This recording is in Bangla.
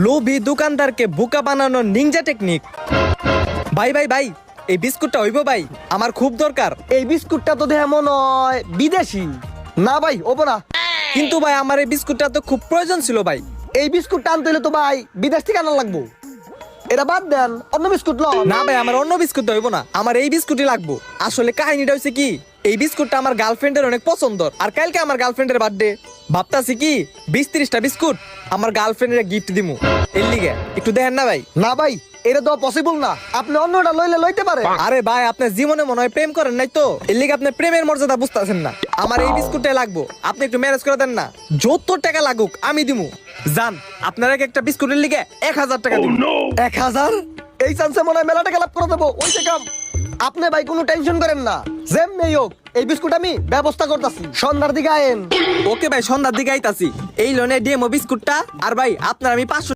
লোভী দোকানদারকে বোকা বানানোর নিনজা টেকনিক। ভাই ভাই ভাই, এই বিস্কুটটা হইব ভাই, আমার খুব দরকার। এই বিস্কুটটা তো দেখে মনে হয় বিদেশি। না ভাই ওপো না। কিন্তু ভাই আমার এই বিস্কুটটা তো খুব প্রয়োজন ছিল ভাই। এই বিস্কুটটা আনতে হলে তো ভাই বিদেশ থেকে আনা লাগবো। এটা বাদ দেন, অন্য বিস্কুট লন। না ভাই, আমার অন্য বিস্কুট হইব না, আমার এই বিস্কুটই লাগবো। আসলে কাহিনীটা হচ্ছে কি, এই বিস্কুটটা আমার গার্লফ্রেন্ডের অনেক পছন্দ, আর কালকে আমার গার্লফ্রেন্ডের বার্থডে। ভাবতাছি কি 20-30টা বিস্কুট আমার গার্লফ্রেন্ডের গিফট দিমু। এর লিগে একটু দেখেন না ভাই। না ভাই, এটা তো পসিবল না। আপনি অন্যটা লইলে লইতে পারে। আরে ভাই, আপনার জীবনে মনে হয় প্রেম করেন নাই তো, এর লিগে আপনি প্রেমের মর্যাদা বুঝতেছেন না। আমার এই বিস্কুটটাই লাগবো, আপনি একটু ম্যানেজ করে দেন না। যত টাকা লাগুক আমি দিমু। যান, আপনার একটা বিস্কুটের লিগে 1000 টাকা দিমু। 1000? এই চান্সে মনে হয় মেলা টাকা লাভ করে দেবো। ওই যে কাম। আপনি ভাই কোনো টেনশন করেন না, যেমনি হোক এই বিস্কুট আমি ব্যবস্থা করতেছি। সন্ধ্যার দিকে আয়েন। ওকে ভাই, সন্ধ্যার দিকে আইতাছি। এই লোনে ডিএমও বিস্কুটটা, আর ভাই আপনার আমি 500